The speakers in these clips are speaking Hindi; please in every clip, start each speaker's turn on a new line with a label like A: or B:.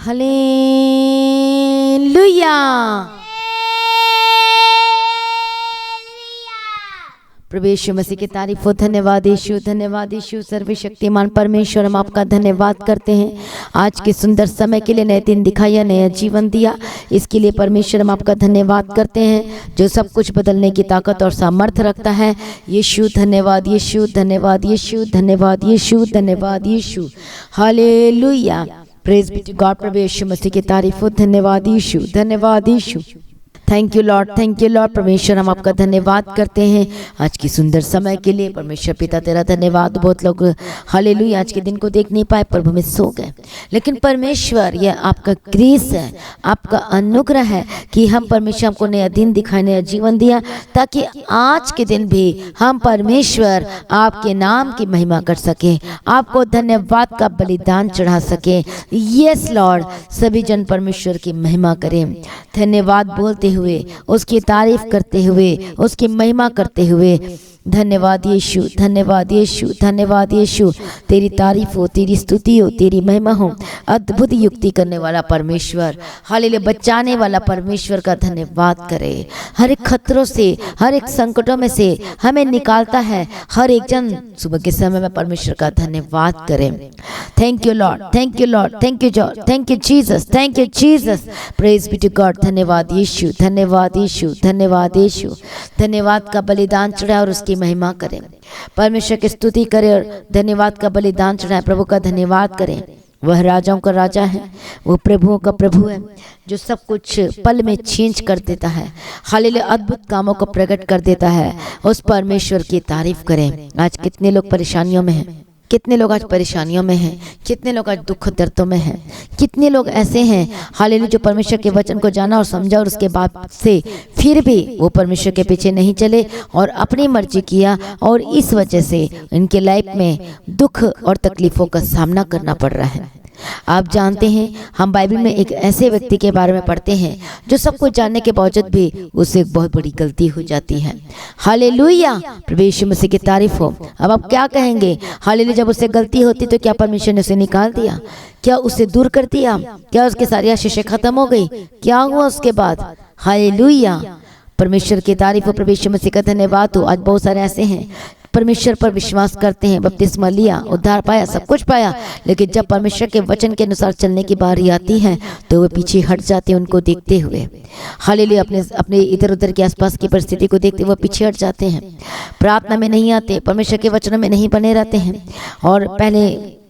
A: हालेलुया। प्रभु यीशु मसीह की तारीफ हो। धन्यवाद यीशु, धन्यवाद यीशु। सर्वशक्तिमान परमेश्वर, हम आपका धन्यवाद करते हैं आज के सुंदर समय के लिए, नए दिन दिखाया, नया जीवन दिया, इसके लिए परमेश्वर हम आपका धन्यवाद करते हैं जो सब कुछ बदलने की ताकत और सामर्थ्य रखता है। यीशु धन्यवाद, यीशु धन्यवाद, यीशु धन्यवाद, यीशु धन्यवाद, Yeshu. Hallelujah, praise be to God. प्रभु यीशु मसीह की तारीफ हो। धन्यवाद यीशु, धन्यवाद Yeshu. Thank you Lord, thank you Lord. परमेश्वर हम आपका धन्यवाद करते हैं आज की सुंदर समय के लिए। परमेश्वर पिता तेरा धन्यवाद। बहुत लोग हालेलुया आज के दिन को देख नहीं पाए, प्रभु में सो गए, लेकिन परमेश्वर यह आपका ग्रेस है, आपका अनुग्रह है कि हम परमेश्वर हमको नया दिन दिखाए, नया जीवन दिया, ताकि आज के दिन भी हम परमेश्वर आपके नाम की महिमा कर सकें, आपको धन्यवाद का बलिदान चढ़ा सकें। यस लॉर्ड, सभी जन परमेश्वर की महिमा करें, धन्यवाद बोलते हुए, उसकी तारीफ करते हुए, उसकी महिमा करते हुए। धन्यवाद यीशु, धन्यवाद यीशु, धन्यवाद यीशु। तेरी तारीफ हो, तेरी स्तुति हो, तेरी महिमा हो। अद्भुत युक्ति करने वाला परमेश्वर, हालेलुया, बचाने वाला परमेश्वर का धन्यवाद करें। हर एक खतरों से, हर एक संकटों में से हमें निकालता है हर एक जन। सुबह के समय में परमेश्वर का धन्यवाद करें। Thank you Lord, thank you Lord, thank you George, thank you Jesus, thank you Jesus. Praise be to God. धन्यवाद यीशु, धन्यवाद यीशु, धन्यवाद यीशु। धन्यवाद का बलिदान चढ़ाए और उसकी महिमा करें, परमेश्वर की स्तुति करें और धन्यवाद का बलिदान चढ़ाए, प्रभु का धन्यवाद करें। वह राजाओं का राजा है, वो प्रभुओं का प्रभु है, जो सब कुछ पल में चेंज कर देता है। हालेलुया, अद्भुत कामों को प्रकट कर देता है। उस परमेश्वर की तारीफ करें। आज कितने लोग परेशानियों में हैं, कितने लोग आज परेशानियों में हैं, कितने लोग आज दुख दर्दों में हैं, कितने लोग ऐसे हैं हालेलुया जो परमेश्वर के वचन को जाना और समझा और उसके बाद से फिर भी वो परमेश्वर के पीछे नहीं चले और अपनी मर्जी किया, और इस वजह से इनके लाइफ में दुख और तकलीफों का सामना करना पड़ रहा है। आप जानते हैं, हम बाइबल में एक ऐसे व्यक्ति के बारे में पढ़ते हैं जो सब कुछ जानने के बावजूद भी उससे एक बहुत बड़ी गलती हो जाती है। हालेलुया, प्रभु यीशु मसीह की तारीफ हो। अब आप क्या कहेंगे? हालेलुया, जब उससे गलती होती तो क्या परमेश्वर ने उसे निकाल दिया? क्या उससे दूर कर दिया? क्या उसकी सारी आशीषें खत्म हो गई? क्या हुआ उसके बाद? हालेलुया, परमेश्वर की तारीफ हो। प्रभु यीशु मसीह का धन्यवाद हो। आज बहुत सारे ऐसे हैं परमेश्वर पर विश्वास करते हैं, बपतिस्मा लिया, उद्धार पाया, सब कुछ पाया, लेकिन जब परमेश्वर के वचन के अनुसार चलने की बारी आती है तो वे पीछे हट जाते हैं उनको देखते हुए। हालेलुया, अपने इधर उधर के आसपास की परिस्थिति को देखते हुए पीछे हट जाते हैं, प्रार्थना में नहीं आते, परमेश्वर के वचनों में नहीं बने रहते हैं, और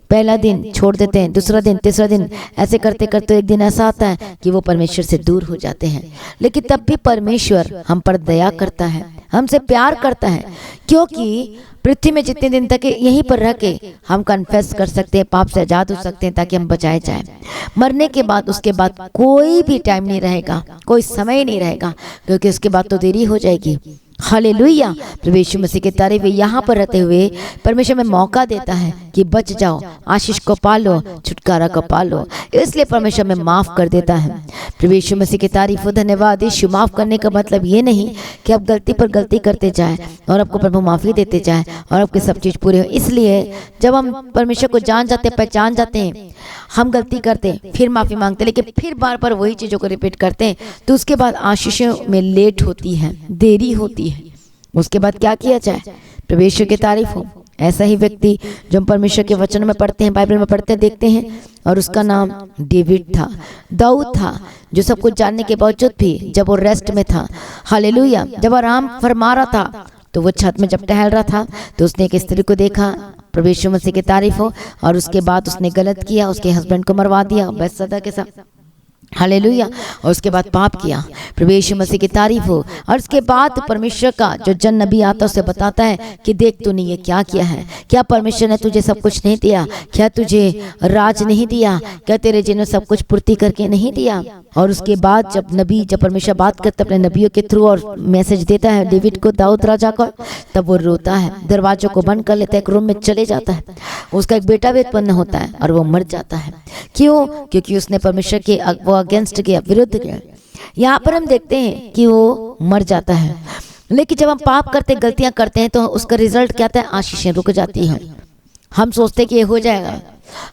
A: पहला दिन छोड़ देते हैं, दूसरा दिन, तीसरा दिन, ऐसे करते करते एक दिन ऐसा आता है कि वो परमेश्वर से दूर हो जाते हैं। लेकिन तब भी परमेश्वर हम पर दया करता है, हमसे प्यार करता है, क्योंकि पृथ्वी में जितने दिन तक यहीं पर रह के हम कन्फेस कर सकते हैं, पाप से आजाद हो सकते हैं, ताकि हम बचाए जाएं। मरने के बाद, उसके बाद कोई भी टाइम नहीं रहेगा, कोई समय नहीं रहेगा, क्योंकि उसके बाद तो देरी हो जाएगी। हालेलुया, प्रभु यीशु मसीह के तारीफ। यहाँ पर रहते हुए परमेश्वर में मौका देता है कि बच जाओ, आशीष को पालो, छुटकारा को पालो, इसलिए परमेश्वर में माफ़ कर देता है। प्रभु यीशु मसीह की तारीफ हो। धन्यवाद यीशु। माफ़ करने का मतलब ये नहीं कि आप गलती पर गलती करते जाएं और आपको प्रभु माफ़ी देते जाएं और आपके सब चीज़ पूरे हो। इसलिए जब हम परमेश्वर को जान जाते हैं, पहचान जाते हैं, हम गलती करते हैं, फिर माफ़ी मांगते हैं, लेकिन फिर बार बार वही चीज़ों को रिपीट करते हैं, तो उसके बाद आशीषों में लेट होती है, देरी होती है। उसके बाद क्या किया जाए? प्रभु यीशु की तारीफ हो। ऐसा ही व्यक्ति जो हम परमेश्वर के वचन में पढ़ते हैं, बाइबल में पढ़ते हैं, देखते हैं, और उसका नाम डेविड था, दाऊद था, जो सब कुछ जानने के बावजूद भी जब वो रेस्ट में था, हालेलुया, जब आराम फरमा रहा था, तो वो छत में जब टहल रहा था तो उसने एक स्त्री को देखा, प्रभु यीशु मसीह की तारीफ हो, और उसके बाद उसने गलत किया, उसके हस्बैंड को मरवा दिया बैतसैदा के साथ। हालेलुया, और उसके बाद पाप किया। प्रभु यीशु मसीह की तारीफ हो। और उसके बाद परमेश्वर का जो जन नबी आता है उसे बताता है कि देख तूने ये क्या किया है, क्या परमेश्वर ने तुझे सब कुछ नहीं दिया, क्या तुझे राज नहीं दिया, क्या तेरे जीवन में सब कुछ पूर्ति करके नहीं दिया। और उसके बाद जब परमेश्वर बात करता अपने नबियों के थ्रू और मैसेज देता है डेविड को, दाऊद राजा को, तब वो रोता है, दरवाजों को बंद कर लेता है, एक रूम में चले जाता है। उसका एक बेटा भी उत्पन्न होता है और वो मर जाता है। क्यों? क्योंकि उसने परमेश्वर के वो अगेंस्ट किया, विरुद्ध किया। यहाँ पर हम देखते हैं कि वो मर जाता है। लेकिन जब हम पाप करते, गलतियां करते हैं, तो उसका रिजल्ट क्या आता है? आशीषें रुक जाती हैं। हम सोचते कि ये हो जाएगा,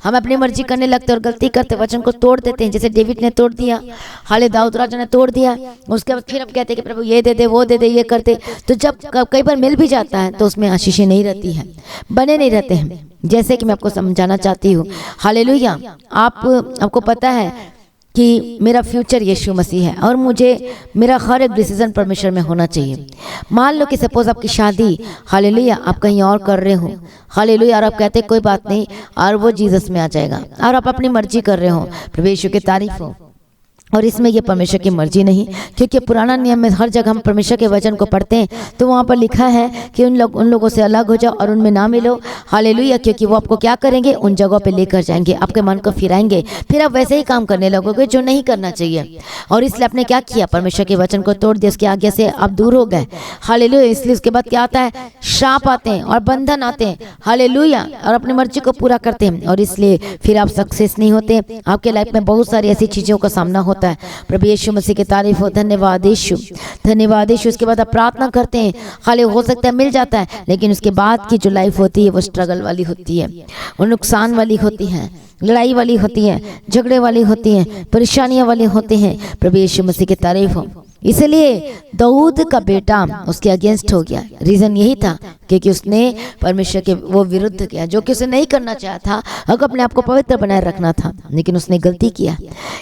A: हम अपनी मर्जी करने लगते और गलती करते, वचन को तोड़ देते हैं, जैसे डेविड ने तोड़ दिया, हाले दाऊद राजा ने तोड़ दिया। उसके बाद फिर हम कहते हैं कि प्रभु ये दे दे, वो दे दे, ये करते। तो जब कई बार मिल भी जाता है तो उसमें आशीषें नहीं रहती है, बने नहीं रहते हैं। जैसे कि मैं आपको समझाना चाहती हूँ, हालेलुया, आपको पता है कि मेरा फ्यूचर यीशु मसीह है और मुझे मेरा हर एक डिसीजन परमेश्वर में होना चाहिए। मान लो कि सपोज आपकी शादी, हालेलुया, आप कहीं और कर रहे हो, हालेलुया, और आप कहते कोई बात नहीं, और वो जीसस में आ जाएगा, और आप अपनी मर्जी कर रहे हो, प्रभु यीशु की तारीफ हो। और इसमें ये परमेश्वर की मर्जी नहीं, क्योंकि पुराना नियम में हर जगह हम परमेश्वर के वचन को पढ़ते हैं तो वहाँ पर लिखा है कि उन लोगों से अलग हो जाओ और उनमें ना मिलो, हालेलुया, क्योंकि वो आपको क्या करेंगे, उन जगहों पे लेकर जाएंगे, आपके मन को फिराएंगे, फिर आप वैसे ही काम करने लगोगे जो नहीं करना चाहिए। और इसलिए आपने क्या किया, परमेश्वर के वचन को तोड़ दिया, उसकी आज्ञा से आप दूर हो गए, हालेलुया। इसलिए उसके बाद क्या आता है, श्राप आते हैं और बंधन आते हैं, हालेलुया, और अपनी मर्जी को पूरा करते हैं, और इसलिए फिर आप सक्सेस नहीं होते। आपके लाइफ में बहुत सारी ऐसी चीज़ों का सामना होता है। प्रभु यीशु मसीह की तारीफ हो, धन्यवाद यीशु, धन्यवाद यीशु। उसके बाद आप प्रार्थना करते हैं, खाली हो सकता है मिल जाता है, लेकिन उसके बाद की जो लाइफ होती है वो स्ट्रगल वाली होती है, वो नुकसान वाली होती है, लड़ाई वाली होती है, झगड़े वाली होती है, परेशानियां वाली होती हैं। प्रभु यीशु मसीह की तारीफ हो। इसलिए दाऊद का बेटा उसके अगेंस्ट हो गया। रीज़न यही था क्योंकि उसने परमेश्वर के वो विरुद्ध किया जो कि उसे नहीं करना चाहा था, अगर अपने आप को पवित्र बनाए रखना था, लेकिन उसने गलती किया,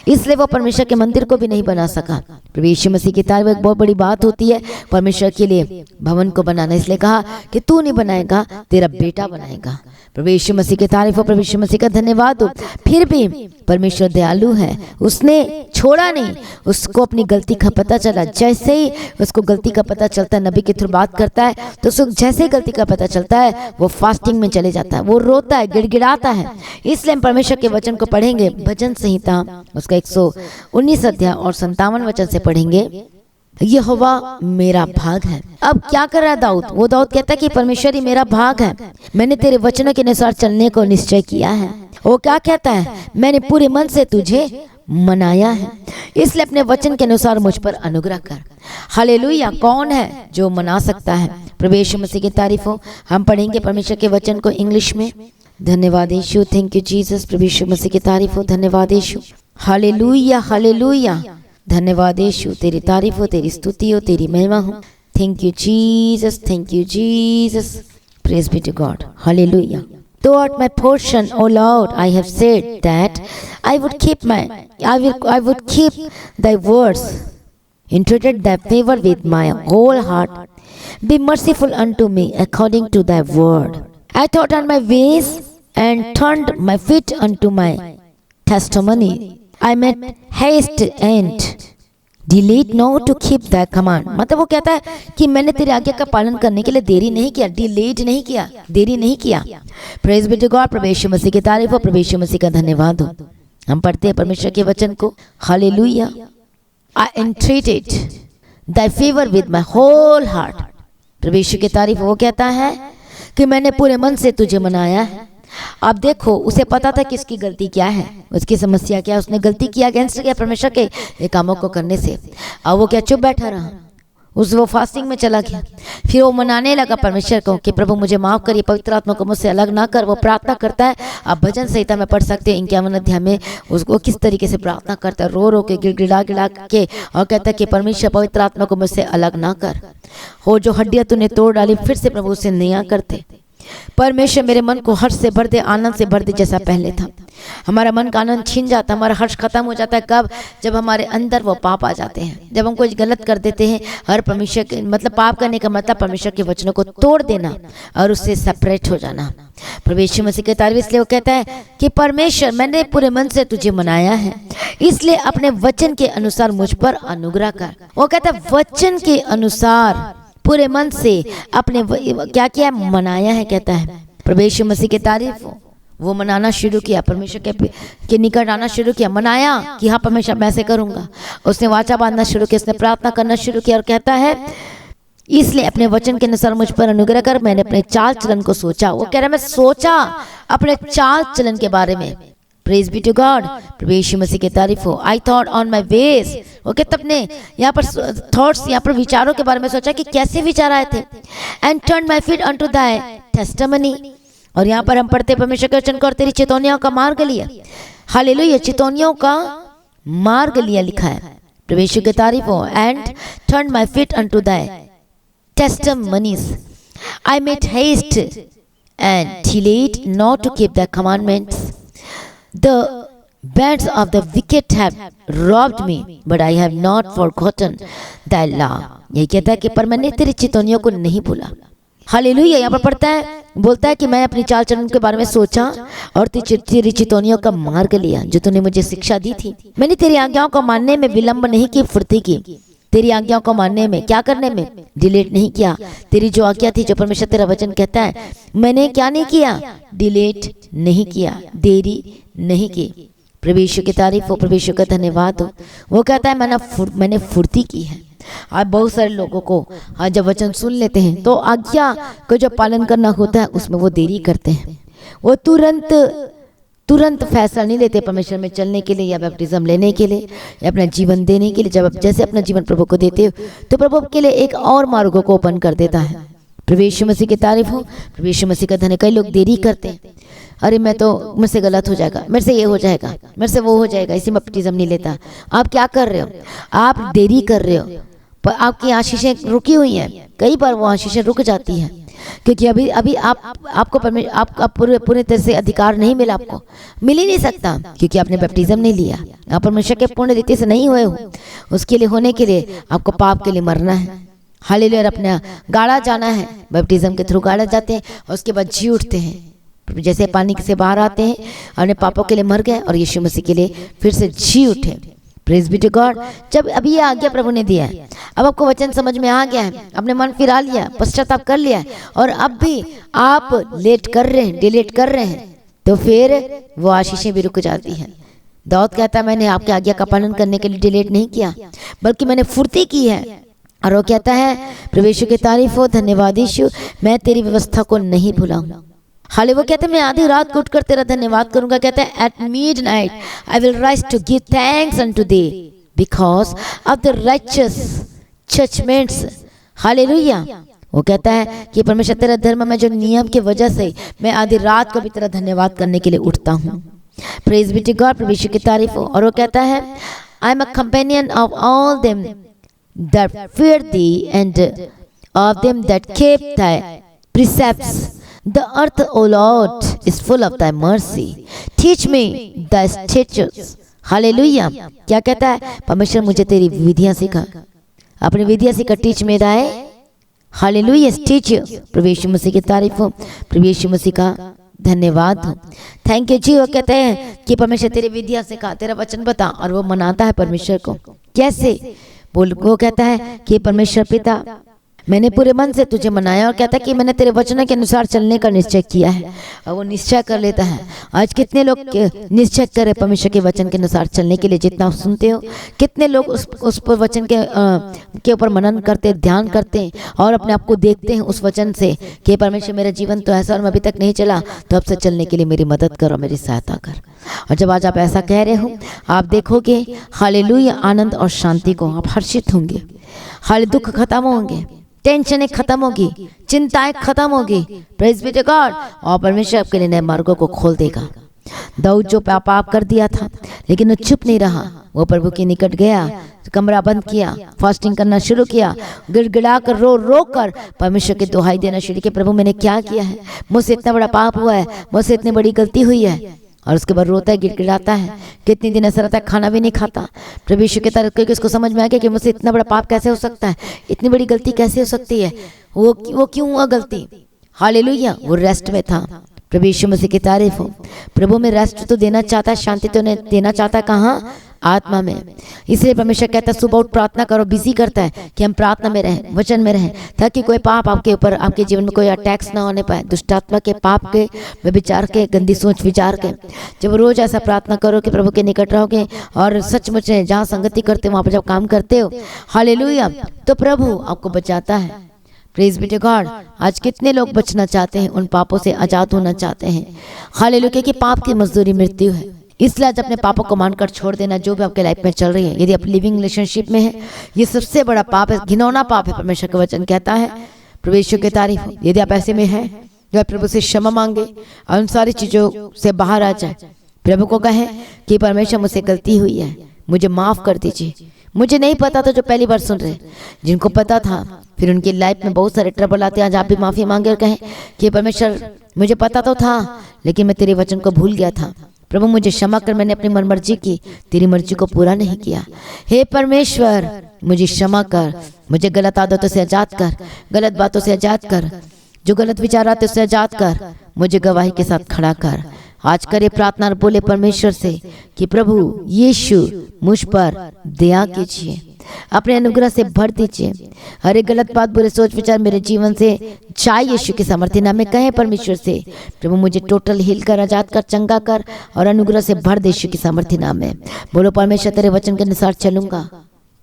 A: इसलिए वो परमेश्वर के मंदिर को भी नहीं बना सका। प्रभु यीशु मसीह की तारीफ एक बहुत बड़ी बात होती है परमेश्वर के लिए भवन को बनाना। इसलिए कहा कि तू नहीं बनाएगा, तेरा बेटा बनाएगा। प्रभु यीशु मसीह की तारीफ हो, प्रभु यीशु मसीह का धन्यवाद हो। फिर भी परमेश्वर दयालु है, उसने छोड़ा नहीं, उसको अपनी गलती का पता चला। जैसे ही उसको गलती का पता चलता है, नबी के थ्रू बात करता है, तो उसको जैसे ही गलती का पता चलता है वो फास्टिंग में चले जाता है, वो रोता है, गिड़गिड़ाता है। इसलिए हम परमेश्वर के वचन को पढ़ेंगे, भजन संहिता उसका 119 अध्याय और 57 वचन से पढ़ेंगे, यहोवा मेरा भाग है। अब क्या कर रहा है दाऊद, वो दाऊद कहता है कि परमेश्वर ही मेरा भाग है, मैंने तेरे वचनों के अनुसार चलने को निश्चय किया है। वो क्या कहता है, मैंने पूरे मन से तुझे मनाया है, इसलिए अपने वचन के अनुसार मुझ पर अनुग्रह कर। हालेलुया, कौन है जो मना सकता है। प्रभु यीशु मसीह की तारीफ हो। हम पढ़ेंगे परमेश्वर के वचन को इंग्लिश में। धन्यवाद यीशु, थैंक यू जीसस। प्रभु यीशु मसीह की तारीफ हो, धन्यवाद यीशु, हालेलुया हालेलुया, धन्यवाद यीशु, तेरी तारीफ हो, तेरी स्तुति हो, तेरी महिमा हो। Thank you Jesus, thank you Jesus, praise be to God, hallelujah. Thou art my portion, O Lord. I have said that I would keep thy words, entreated thy favor with my whole heart. Be merciful unto me according to thy word. I thought on my ways and turned my feet unto my testimony. I made haste and delayed not to keep the command. मतलब वो कहता है कि मैंने तेरी आज्ञा का पालन करने के लिए देरी नहीं किया, डिलीट नहीं किया, देरी नहीं किया। प्रेज बी टू गॉड, प्रभु यीशु मसीह की तारीफ हो, प्रभु यीशु मसीह का धन्यवाद हो। हम पढ़ते हैं परमेश्वर के वचन को, hallelujah. I entreated the favour with my whole heart. प्रभु यीशु की तारीफ। वो कहता है कि मैंने पूरे मन से तुझे मनाया है। आप देखो, उसे पता था कि इसकी गलती क्या है, उसकी समस्या क्या है। उसने गलती किया, अगेंस्ट किया परमेश्वर के ये कामों को करने से। अब वो क्या चुप बैठा रहा, वो फास्टिंग में चला गया। फिर वो मनाने लगा परमेश्वर को कि प्रभु मुझे माफ़ करिए, पवित्र आत्मा को मुझसे अलग ना कर। वो प्रार्थना करता है। आप भजन संहिता में पढ़ सकते हैं 51 अध्याय में उसको किस तरीके से प्रार्थना करता है, रो रो के, गिड़गिड़ा गिड़ा के, और कहता है कि परमेश्वर पवित्र आत्मा को मुझसे अलग ना कर। हो जो हड्डियाँ तूने तोड़ डाली, फिर से प्रभु उसे नया करते। परमेश्वर मेरे मन को हर्ष से भर दे, आनंद से भर दे जैसा पहले था। हमारा मन का आनंद छीन जाता है, हमारा हर्ष खत्म हो जाता है। कब? जब हमारे अंदर वो पाप आ जाते हैं, जब हम कुछ गलत कर देते हैं। और परमेश्वर के मतलब पाप करने का मतलब परमेश्वर के वचनों को तोड़ देना और उससे सेपरेट हो जाना। प्रभु यीशु मसीह के तारीफ। इसलिए वो कहता है कि परमेश्वर मैंने पूरे मन से तुझे मनाया है, इसलिए अपने वचन के अनुसार मुझ पर अनुग्रह कर। वो कहता है वचन के अनुसार पूरे मन से अपने क्या किया, मनाया है। कहता है प्रभु यीशु मसीह की तारीफ हो। वो मनाना शुरू किया, परमेश्वर के निकट आना शुरू किया, मनाया कि हाँ परमेश्वर मैं ऐसे करूँगा। उसने वाचा बांधना शुरू किया, उसने प्रार्थना करना शुरू किया और कहता है इसलिए अपने वचन के अनुसार मुझ पर अनुग्रह कर। मैंने अपने चाल चलन को सोचा। वो कह रहा है मैं सोचा अपने चाल चलन के बारे में। प्रेज बी टू गॉड, प्रभु यीशु मसीह की तारीफ हो। I thought on my ways. वो कहते अपने यहाँ पर थॉट्स, यहाँ पर विचारों के बारे में सोचा कि कैसे विचार आए थे। And turn my feet unto दाय टेस्टिमनी। और यहाँ पर हम पढ़ते परमेश्वर के वचन को, और तेरी चितौनियों का मार्ग लिया। हालेलुया, चितौनियों का मार्ग लिया लिखा है। परमेश्वर की तारीफ हो। And turn my feet unto Dai testimonies. I made haste and delayed not to keep thy commandments. The bands of the wicked have robbed me, but I have not forgotten thy law. ये कहता है कि पर मैंने तेरी चितौनियों को नहीं भूला। हालेलुया, यहाँ पर पढ़ता है, बोलता है कि मैं अपनी चाल चलन के बारे में सोचा और तेरी चितौनियों का मार्ग लिया जो तूने मुझे शिक्षा दी थी। मैंने तेरी आज्ञाओं को मानने में विलंब नहीं की, फुर्ती की। तेरी आज्ञाओं को मानने में, क्या करने में, डिलीट नहीं किया। तेरी जो आज्ञा थी, जो परमेश्वर तेरा वचन कहता है, मैंने क्या नहीं किया, डिलीट नहीं किया, देरी नहीं की। परमेश्वर की तारीफ हो, परमेश्वर का धन्यवाद हो। वो कहता है मैंने फुर्ती की है। आज बहुत सारे लोगों को आज जब वचन सुन लेते हैं तो आज्ञा को जो पालन करना होता है उसमें वो देरी करते हैं। वो तुरंत फैसला नहीं लेते परमेश्वर में चलने के लिए या बैप्टिज्म लेने के लिए या अपना जीवन देने के लिए। जब आप जैसे अपना जीवन प्रभु को देते हो तो प्रभु के लिए एक और मार्गों को ओपन कर देता है। प्रभु यीशु मसीह की तारीफ हो, प्रभु यीशु मसीह का धन्यवाद। कई लोग देरी करते हैं, अरे मुझसे गलत हो जाएगा, मेरे से ये हो जाएगा, मेरे से वो हो जाएगा, इसी में बैप्टिज्म नहीं लेता। आप क्या कर रहे हो, आप देरी कर रहे हो। पर आपकी आशीषें रुकी हुई हैं, कई बार वो आशीषें रुक जाती हैं क्योंकि अभी आपको पूरे तरह से अधिकार नहीं मिला, आपको मिल ही नहीं सकता क्योंकि आपने बैप्टिज्म नहीं लिया। आप परमेश्वर के पूर्ण रीति से नहीं हुए हो। उसके लिए होने के लिए आपको पाप के लिए मरना है। हालेलुया, अपना गाड़ा जाना है, बैप्टिज्म के थ्रू गाड़ा जाते हैं और उसके बाद जी उठते हैं। जैसे पानी से बाहर आते हैं, अपने पापों के लिए मर गए और यीशु मसीह के लिए फिर से जी उठे। Praise be to God. जब अभी ये आज्ञा प्रभु ने दिया है, अब आपको वचन समझ में आ गया है, अपने मन फिरा लिया, पश्चाताप कर लिया है और अब भी आप लेट कर रहे हैं, डिलीट कर रहे हैं, तो फिर वो आशीषें भी रुक जाती हैं। दाऊद कहता है मैंने आपकी आज्ञा का पालन करने के लिए डिलीट नहीं किया बल्कि मैंने फुर्ती की है। और वो कहता है प्रभु यीशु की तारीफ हो, धन्यवाद यीशु, मैं तेरी व्यवस्था को नहीं भूलाऊंगा। हाले वो कहते हैं मैं आधी रात को उठकर तेरा धन्यवाद करूंगा। कहते हैं at midnight I will rise to give thanks unto thee because of the righteous judgments. Hallelujah. वो कहता है कि परमेश्वर तेरा धर्म में जो नियम की वजह से मैं आधी रात को भी तेरा धन्यवाद करने के लिए उठता हूँ। प्रेज बी टू गॉड, प्रभु यीशु की तारीफ हो। और वो कहता है I am a companion of all them that fear thee and of them that keep thy precepts. The earth, O Lord, is full of thy mercy. Teach me thy statutes. Hallelujah. क्या कहता है परमेश्वर, मुझे तेरी विधियां सिखा, अपनी विधियां सिखा। टीच में दाए, हालेलुया, टीच। प्रभु यीशु मसीह की तारीफ हो, प्रभु यीशु मसीह का धन्यवाद हो। थैंक यू जी। वो कहते हैं कि परमेश्वर तेरी विधियां सिखा, तेरा वचन बता, और वो मनाता है परमेश्वर को। कैसे बोल, वो कहता है कि परमेश्वर पिता मैंने पूरे मन से तुझे मनाया, और कहता है कि मैंने तेरे वचनों के अनुसार चलने का निश्चय किया है। और वो निश्चय कर लेता है। आज कितने लोग निश्चय करे परमेश्वर के वचन के अनुसार चलने के लिए, जितना आप सुनते हो, कितने लोग उस पर वचन के ऊपर मनन करते, ध्यान करते हैं और अपने आप को देखते हैं उस वचन से कि परमेश्वर मेरा जीवन तो ऐसा और मैं अभी तक नहीं चला, तो अब से चलने के लिए मेरी मदद करो, मेरी सहायता कर। और जब आज आप ऐसा कह रहे हो, आप देखोगे हालेलुया आनंद और शांति को, आप हर्षित होंगे। हाल दुख खत्म होंगे, टेंशनें खत्म होगी, चिंताएं खत्म होगी। Praise be to God. और परमेश्वर आपके लिए नए मार्गों को खोल देगा। दाऊद जो पाप कर दिया था लेकिन वो चुप नहीं रहा, वो प्रभु के निकट गया, कमरा बंद किया, फास्टिंग करना शुरू किया, गिड़गिड़ा कर रो कर परमेश्वर की दुहाई देना शुरू किया। प्रभु मैंने क्या किया है, मुझसे इतना बड़ा पाप हुआ है, मुझसे इतनी बड़ी गलती हुई है। और उसके बाद रोता है, गिड़गिड़ाता है, कितनी दिन ऐसा रहता है खाना भी नहीं खाता। प्रभु यीशु की तरफ, क्योंकि उसको समझ में आ गया कि मुझसे इतना बड़ा पाप कैसे हो सकता है, इतनी बड़ी गलती कैसे हो सकती है, वो क्यों हुआ गलती। हालेलुया। वो रेस्ट में था। प्रभु यीशु मसीह की तारीफ हो। प्रभु में रेस्ट तो देना चाहता है, शांति तो देना चाहता है, कहाँ, आत्मा में। इसलिए परमेश्वर कहता है सुबह उठ प्रार्थना करो, बिजी करता है कि हम प्रार्थना में रहें, वचन में रहें, ताकि कोई पाप आपके ऊपर, आपके जीवन में कोई अटैक्स ना होने पाए, दुष्टात्मा के, पाप के, व्यभिचार के, गंदी सोच विचार के। जब रोज ऐसा प्रार्थना करो कि प्रभु के निकट रहोगे और सचमुच जहाँ संगति करते हो वहाँ पर जब काम करते हो, हालेलुया, तो प्रभु आपको बचाता है। Praise be to God. आज कितने लोग बचना चाहते हैं, उन पापों से आजाद होना चाहते हैं। हालेलुया, क्योंकि पाप की मजदूरी मृत्यु है। इसलिए आज अपने पापों को मानकर छोड़ देना, जो भी आपके लाइफ में चल रही है। यदि आप लिविंग रिलेशनशिप में है, ये सबसे बड़ा पाप है, घिनौना पाप है, परमेश्वर का वचन कहता है। प्रभु यीशु की तारीफ हो। यदि आप ऐसे में हैं वह प्रभु से क्षमा मांगे और उन सारी चीज़ों से बाहर आ जाए। प्रभु को कहें कि परमेश्वर मुझसे गलती हुई है, मुझे माफ़ कर दीजिए। मुझे नहीं पता था, जो पहली बार सुन रहे, जिनको पता था फिर उनकी लाइफ में बहुत सारे ट्रबल आते हैं। आज आप भी माफ़ी मांगे और कहें कि परमेश्वर मुझे पता तो था, लेकिन मैं तेरे वचन को भूल गया था। प्रभु मुझे क्षमा कर, मैंने अपनी मनमर्जी की, तेरी मर्जी को पूरा नहीं किया। हे परमेश्वर मुझे क्षमा कर, मुझे गलत आदतों से आज़ाद कर, गलत बातों से आज़ाद कर, जो गलत विचार आते उससे आज़ाद कर, मुझे गवाही के साथ खड़ा कर। आज करे प्रार्थना और बोले परमेश्वर से कि प्रभु यीशु मुझ पर दया कीजिए, अपने अनुग्रह से भर दीजिए। हर एक गलत बात, बुरे सोच विचार मेरे जीवन से जाए यीशु के सामर्थ्य नाम में। कहें परमेश्वर से प्रभु मुझे टोटल हील कर, आजाद कर, चंगा कर और अनुग्रह से भर दे यीशु के सामर्थ्य नाम में। बोलो परमेश्वर तेरे वचन के अनुसार चलूंगा,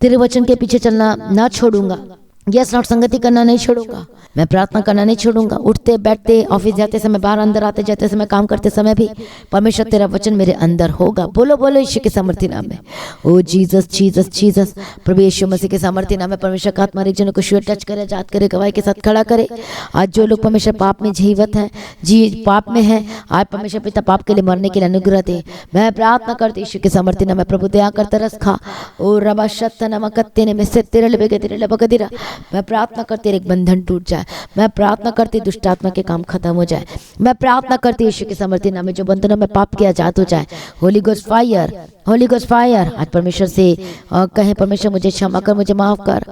A: तेरे वचन के पीछे चलना ना छोड़ूंगा, यस लॉर्ड संगति करना नहीं छोड़ूंगा, मैं प्रार्थना करना नहीं छोड़ूंगा। उठते बैठते, ऑफिस जाते समय, बाहर अंदर आते जाते समय, काम करते समय भी परमेश्वर तेरा वचन मेरे अंदर होगा। बोलो बोलो यीशु के सामर्थ्य नाम में। ओ जीसस जीसस जीसस, प्रभु यीशु मसीह के सामर्थ्य नाम में परमेश्वर का आत्मा जनों को छुए, टच करे, आजाद करे, गवाही के साथ खड़ा करे। आज जो लोग परमेश्वर पाप में जीवित हैं, जी पाप में हैं, आज परमेश्वर पिता पाप के लिए मरने के लिए अनुग्रह दे। मैं प्रार्थना करती यीशु के सामर्थ्य नाम में। प्रभु दया कर, तरस खा। ओ रबा शत नमकत्ते ने में से तेरे लबे तेरे लबगदिरा। मैं प्रार्थना करती एक बंधन टूट जाए, मैं प्रार्थना करती दुष्ट आत्मा के काम खत्म हो जाए, मैं प्रार्थना करती यीशु के सामर्थ्य नाम में जो बंधनों में पाप के आजाद हो जाए। Holi Ghost fire, Holi Ghost fire. आज परमेश्वर से कहें परमेश्वर मुझे क्षमा कर, मुझे माफ कर।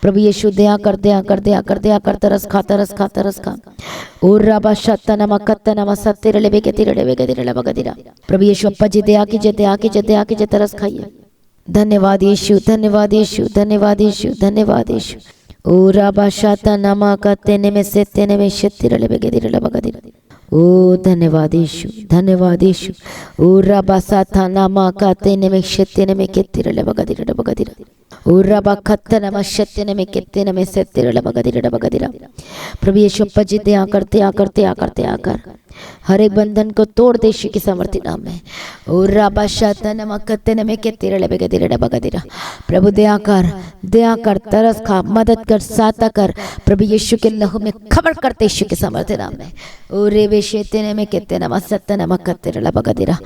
A: प्रभु यीशु दया कर, दया कर, दया कर, दया कर, तरस खा, तरस खा, तरस खा। और रबा शत्ता नमक कत्ता नमक सत्तेरे लेबे के तेरे लेबे के तेरे लबगदिरा। प्रभु यीशु अप्पा जी दया कीजिए, दया कीजिए, दया कीजिए, तरस खाइए। धन्यवाद यीशु, धन्यवाद यीशु, धन्यवाद यीशु, धन्यवाद यीशु। ओ रबा शाता नमा कत्ते ने में से तेने में शत्तेरे लेबे के तेरे लबगदिरा। ओ धन्यवाद यीशु, धन्यवाद यीशु। ओ रबा साथा नामा कत्ते ने में शत्तेने में के तेरे लबगदिरा लबगदिरा। ओ रबा खत्ते नमा शत्तेने में के तेने में से तेरे लबगदिरा लबगदिरा। प्रभु यीशु अप्पा जी दया कर, दया कर, दया कर, दया कर। हर एक बंधन को तोड़ दे यीशु के सामर्थ्य नाम में। ओ रबा शाता नमक कत्ते ने में के तेरे लेबे के तेरे लबगदिरा। प्रभु दया कर, दया कर, तरस खा, मदद कर, सहायता कर। प्रभु यीशु के लहू में खबर करते यीशु के सामर्थ्य नाम में। ओ रेबे शेतेने में केते नमक सत्ता नमक कत्ते लबगदिरा।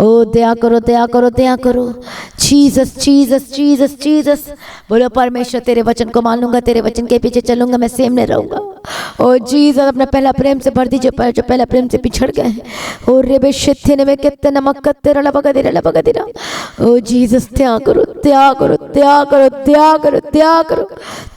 A: ओ दया करो, दया करो, दया करो। Jesus Jesus Jesus Jesus. बोलो परमेश्वर तेरे वचन को मानूंगा, तेरे वचन के पीछे चलूंगा, मैं सेम नहीं रहूंगा। ओ जीसस अपना पहला प्रेम से भर दीजिए, जो पहला प्रेम से पिछड़ गए हैं। ओ रेबे शेतेने में केते नमक कत्ते लबगदिरा लबगदिरा। ओ जीसस त्याग करो, त्याग करो, त्याग करो, त्याग करो, त्याग करो।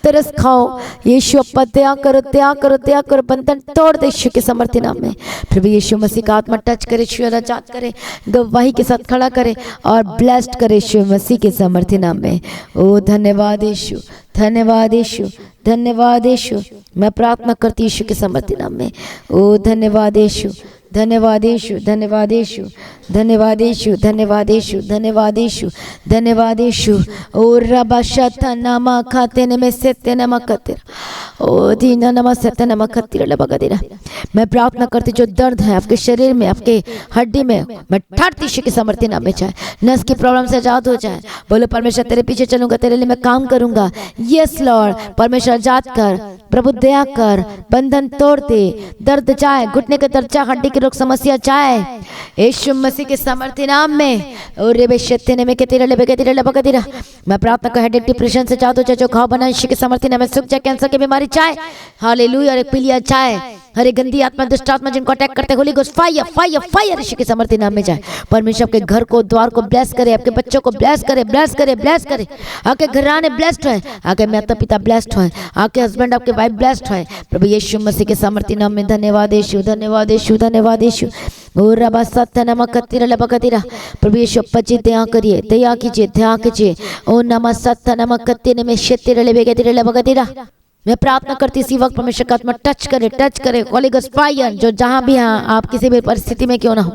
A: तरस खाओ यीशु अप्पा, दया करो, दया करो, दया करो। बंधन तोड़ दे यीशु के सामर्थ्य नाम में। प्रभु यीशु मसीह का आत्मा टच करे, आजाद करे, गवाही के साथ खड़ा करे और ब्लेस्ड करे यीशु मसीह के सामर्थ्य नाम में। ओ धन्यवाद यीशु, धन्यवाद यीशु, धन्यवाद यीशु। मैं प्रार्थना करती यीशु के सामर्थ्य नाम में। ओ धन्यवाद यीशु, धन्यवाद यीशु, धन्यवाद यीशु, धन्यवाद यीशु, धन्यवाद यीशु, धन्यवाद यीशु, धन्यवाद यीशु। ओ रबा शता नामा खाते ने में सेते नमा कतेरा। ओ दीना नमा सेते नमा कतेरा लबगदिरा। मैं प्रार्थना करती जो दर्द है आपके शरीर में, आपके हड्डी में, मैं ठाड़ती यीशु के सामर्थ्य नाम में जाए, नस की प्रॉब्लम से आजाद हो जाए। बोलो परमेश्वर तेरे पीछे चलूंगा, तेरे लिए मैं काम करूंगा। यस लॉर्ड, परमेश्वर आजाद कर, प्रभु दया कर, बंधन तोड़ दे, दर्द जाए, घुटने के दर्द जाए, हड्डी के रोग समस्या जाए यीशु मसीह के सामर्थ्य नाम में। और रे बेशत्ते में के तेरे लेबे के तेरे लबगदिरा। मैं प्रार्थना कर हेडेक डिप्रेशन से जादू जो घाव बना यीशु के सामर्थ्य नाम में सूख जाए, कैंसर की बीमारी जाए, हालेलुया, और एक पीलिया जाए, हरे गंदी आत्मा दुष्ट आत्मा जिनको अटैक करते Holy Ghost fire fire fire Yeshu के सामर्थ्य नाम में जाए। परमेश्वर आपके घर को, द्वार को ब्लेस करे, आपके बच्चों को ब्लेस करे, ब्लेस करे, ब्लेस करे। आपके घराने ब्लेस्ड है, आपके माता पिता ब्लेस्ड है, आपके हस्बैंड आपके वाइफ ब्लेस्ड है। प्रभु यीशु मसीह के सामर्थ्य नाम में धन्यवाद यीशु, धन्यवाद यीशु, धन्यवाद यीशु। ओ रबा सत्ता नमक कत्तिरा लबगदिरा। प्रभु यीशु पच्ची दया करिए, दया कीजिए, दया कीजिए। ओ नमक सत्ता नमक कत्तिने में शेत्तिरा लेबेगदिरा लबगदिरा। मैं प्रार्थना करती इसी वक्त परमेश्वर का आत्मा टच करे होली गोस्ट फायर, जो जहां भी हैं आप किसी भी परिस्थिति में क्यों ना हो,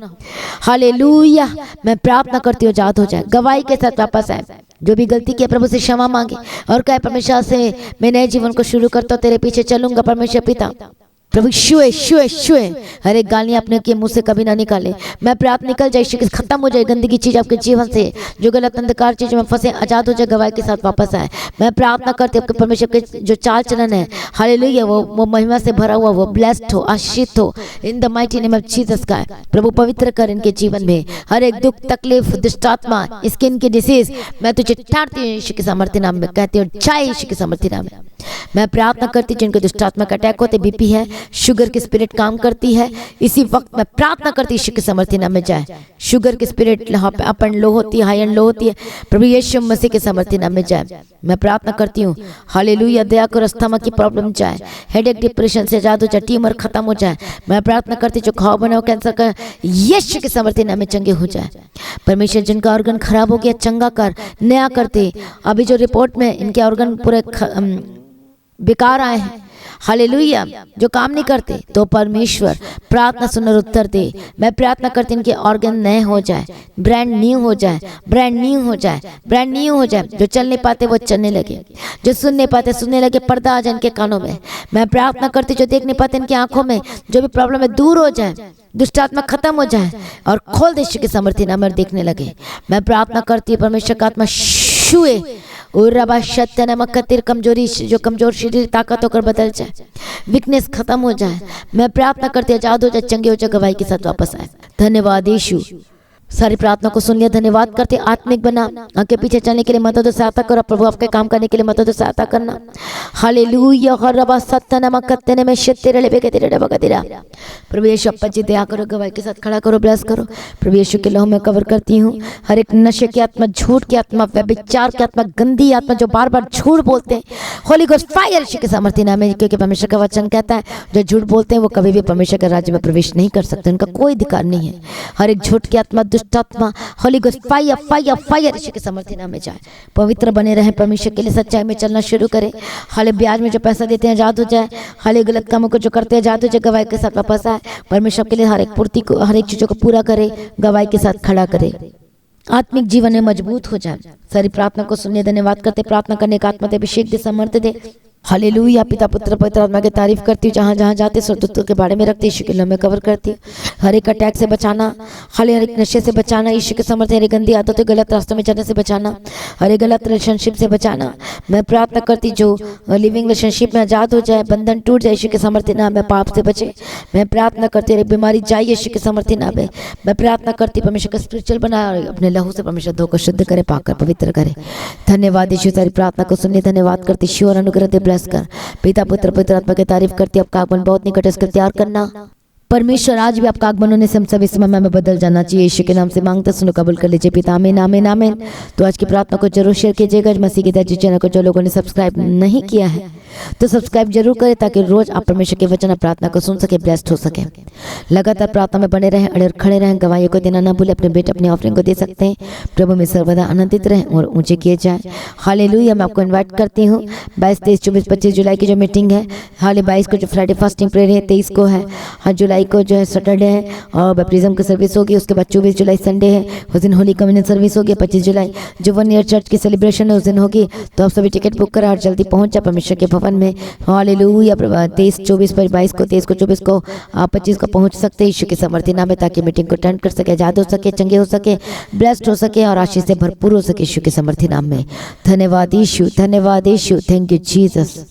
A: हालेलुया। मैं प्रार्थना करती हूँ आजाद हो जाए, गवाही के साथ वापस आए। जो भी गलती किया प्रभु से क्षमा मांगे और कहे परमेश्वर से मैं नए जीवन को शुरू करता हूँ, तेरे पीछे चलूंगा परमेश्वर पिता। प्रभु छुए छुए छुए, हर एक गालियाँ अपने के मुंह से कभी ना निकाले। मैं प्रार्थना निकल जाए, खत्म हो जाए गंदगी चीज आपके जीवन से, जो गलत अंधकार चीज में फंसे आजाद हो जाए, गवाही के साथ वापस आए। मैं प्रार्थना करती हूँ आपके परमेश्वर के जो चाल चलन है, हालेलुया, वो महिमा से भरा हुआ, वो ब्लेस्ड हो, आशीषित हो in the mighty name of Jesus का। प्रभु पवित्र कर इनके जीवन में हर एक दुख तकलीफ दुष्ट आत्मा स्किन की डिसीज मैं तुझे टाड़ती हूँ यीशु के सामर्थ्य नाम में, कहती हूँ जय यीशु के सामर्थ्य नाम में। मैं प्रार्थना करती हूँ जिनको दुष्ट आत्मा का अटैक होते, बीपी है, शुगर की स्पिरिट काम करती है, इसी वक्त मैं प्रार्थना करती हूँ यीशु के सामर्थ्य नाम में जाए। शुगर की स्पिरिट अप एंड लो होती है, हाई एंड लो होती है, प्रभु यीशु मसीह के सामर्थ्य नाम में जाए। मैं प्रार्थना करती हूँ हालेलुया, दया को अस्थमा की प्रॉब्लम जाए, हेडेक डिप्रेशन से आजाद हो जाए, ट्यूमर खत्म हो जाए। मैं प्रार्थना करती हूँ जो घाव बना हो कैंसर का यीशु के सामर्थ्य नाम में चंगे हो जाए। परमेश्वर जिनका ऑर्गन खराब हो गया चंगा कर, नया करते। अभी जो रिपोर्ट में इनके ऑर्गन पूरे बेकार आए हैं, हालेलुया, जो काम नहीं करते, तो परमेश्वर प्रार्थना सुनकर उत्तर दे। मैं प्रार्थना करती हूँ इनके ऑर्गन नए हो जाए, ब्रांड न्यू हो जाए, ब्रांड न्यू हो जाए, ब्रांड न्यू हो जाए। जो चल नहीं पाते वो चलने लगे, जो सुन नहीं पाते सुनने लगे, पर्दा आ जाए इनके कानों में। मैं प्रार्थना करती जो देख नहीं पाते इनकी आंखों में जो भी प्रॉब्लम है दूर हो जाए, दुष्ट आत्मा खत्म हो जाए और खोल दे के सामर्थ्य नाम देखने लगे। मैं प्रार्थना करती हूँ परमेश्वर का आत्मा छुए और रबा सत्य नमक कतिर कमजोरी, जो कमजोर शरीर ताकत होकर बदल जाए, वीकनेस खत्म हो जाए। मैं प्रार्थना करती आजाद हो जाए, चंगे हो जाए, गवाही के साथ वापस आए। धन्यवाद यीशु, सारी प्रार्थना को सुन लिया, धन्यवाद करते। आत्मिक बना, आगे पीछे चलने के लिए मदद और सहायता करो, प्रभु आपके काम करने के लिए मदद और सहायता करना। हालेलुया, रबा सत्य नमक कत्ते में शत्तेरे लेबे के तेरे डबा तेरा। प्रभु यीशु अप्पा जी दया करो, गवाही के साथ खड़ा करो, ब्लेस करो। प्रभु यीशु के लहू में कवर करती हूँ हर एक नशे की आत्मा, झूठ की आत्मा, व्यभिचार की आत्मा, गंदी आत्मा जो बार बार झूठ बोलते हैं, होली गोस्ट फायर यीशु के सामर्थ्य नाम में, क्योंकि परमेश्वर का वचन कहता है जो झूठ बोलते हैं वो कभी भी परमेश्वर के राज्य में प्रवेश नहीं कर सकते, उनका कोई अधिकार नहीं है। हर एक झूठ की आत्मा, दुष्ट आत्मा, Holy Ghost fire fire fire Yeshu के सामर्थ्य नाम में जाए। पवित्र बने रहें, परमेश्वर के लिए सच्चाई में चलना शुरू करें। हाले ब्याज में जो पैसा देते हैं आजाद हो जाए, हाले गलत कामों को जो करते हैं आजाद हो जाए, गवाही के साथ वापस आए। परमेश्वर के लिए हर एक पूर्ति को, हर एक चीजों को पूरा करे, गवाही के साथ खड़ा करे, आत्मिक जीवन में मजबूत हो जाए। सारी प्रार्थना को सुनने धन्यवाद करते, प्रार्थना करने का आत्मा दे, अभिषेक दे, समर्थ दे। हालेलुया, पिता पुत्र पवित्र आत्मा की तारीफ करती हूँ। जहाँ जहाँ जाते स्वर्गदूतों के बारे में रखती, यीशु के नाम में कवर करती हूँ। हर एक अटैक से बचाना, हर एक नशे से बचाना, यीशु के समर्थ, हर एक गंदी आदतों, गलत रास्तों में जाने से बचाना, हर एक गलत रिलेशनशिप से बचाना। मैं प्रार्थना करती जो लिविंग रिलेशनशिप में आजाद हो जाए, बंधन टूट जाए, यीशु के समर्थ नाम में, पाप से बचे। मैं प्रार्थना करती हर एक बीमारी जाए, यीशु के समर्थ नाम में। मैं प्रार्थना करती परमेश्वर का स्पिरिचुअल बनाए और अपने लहू से परमेश्वर धो को शुद्ध करे, पाक कर पवित्र करे। धन्यवाद यीशु, सारी प्रार्थना को सुनने धन्यवाद करती। शिव और अनुग्रह दे, ब्लेस कर। पिता पुत्र पवित्र आत्मा की तारीफ करती। आपका आगमन बहुत निकट है, इसका तैयार करना। परमेश्वर आज भी आपका आगमन होने से हम सभी समय में बदल जाना चाहिए। यीशु के नाम से मांगते सुनो, कबूल कर लीजिए पिता, आमीन आमीन आमीन। तो आज की प्रार्थना को जरूर शेयर कीजिएगा। मसीह के दर्जी चैनल को जो लोगों ने सब्सक्राइब नहीं किया है तो सब्सक्राइब जरूर करें, ताकि रोज आप परमेश्वर के वचन प्रार्थना को सुन सके, ब्लेस्ड हो सके। लगातार प्रार्थना में बने रहें, अड़े खड़े रहें, गवाहियों को देना ना भूले। अपने बेटे अपनी ऑफरिंग को दे सकते हैं। प्रभु में सर्वदा आनंदित रहें और ऊंचे किए जाए। हालेलुया, मैं आपको इन्वाइट करती हूँ 22, 23, 24, 25 जुलाई की जो मीटिंग है, हाल 22 को जो फ्राइडे फास्टिंग प्रेयर है, 23 को है, हाँ जुलाई को जो है सैटरडे है और बैप्टिज्म की सर्विस होगी। उसके बाद 24 जुलाई संडे है, उस दिन होली कम्युनियन सर्विस होगी। 25 जुलाई जो 1 ईयर चर्च की सेलिब्रेशन है उस दिन होगी। तो आप सभी टिकट बुक करा और जल्दी पहुंच जाए परमेश्वर के भवन में। हालेलुया, 23, 24 पर 22 को, 23 को, 24 को, आप 25 को पहुंच सकते हैं यीशु के समर्थी नाम में, ताकि मीटिंग को अटेंड कर सके, आजाद हो सके, चंगे हो सके, ब्लेस्ड हो सके और आशीष से भरपूर हो सके यीशु के समर्थी नाम में। धन्यवाद यीशु, धन्यवाद Yeshu, thank you Jesus.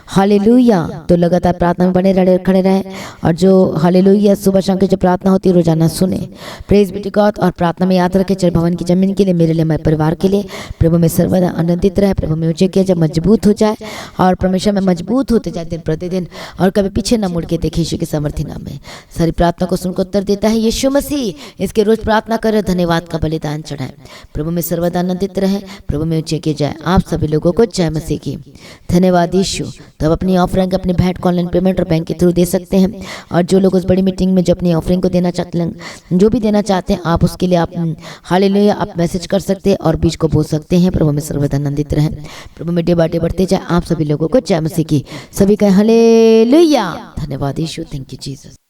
A: Hallelujah, तो लगातार प्रार्थना में बने रहे, खड़े रहें और जो हालेलुया सुबह शाम की जो प्रार्थना होती है रोजाना सुने। Praise be to God. और प्रार्थना में याद रखें, चर्च भवन की जमीन के लिए, मेरे लिए, मेरे परिवार के लिए, प्रभु में सर्वदा आनंदित रहे, प्रभु में ऊंचे किया, जब मजबूत हो जाए और परमेश्वर में मजबूत होते जाए दिन प्रतिदिन, और कभी पीछे न मुड़ के देखे यीशु के समर्थी नाम में। सारी प्रार्थना को सुनकर उत्तर देता है यीशु मसीह। इसके रोज प्रार्थना करें, धन्यवाद का बलिदान चढ़ाएं। प्रभु में सर्वदा आनंदित रहे, प्रभु में ऊंचे किए जाए। आप सभी लोगों को जय मसीह की। धन्यवाद यीशु। तो अब अपनी ऑफरिंग अपनी भेंट को ऑनलाइन पेमेंट और बैंक के थ्रू दे सकते हैं। और जो लोग उस बड़ी मीटिंग में जो अपनी ऑफरिंग को देना चाहते हैं, जो भी देना चाहते हैं, आप उसके लिए आप हालेलुया आप मैसेज कर सकते हैं और बीच को बोल सकते हैं। प्रभु में सर्वदा आनंदित रहें, प्रभु में डे बाटे बढ़ते जाए। आप सभी लोगों को जय मसीह की। सभी कहें हालेलुया। धन्यवाद यीशु, थैंक यू जीसस।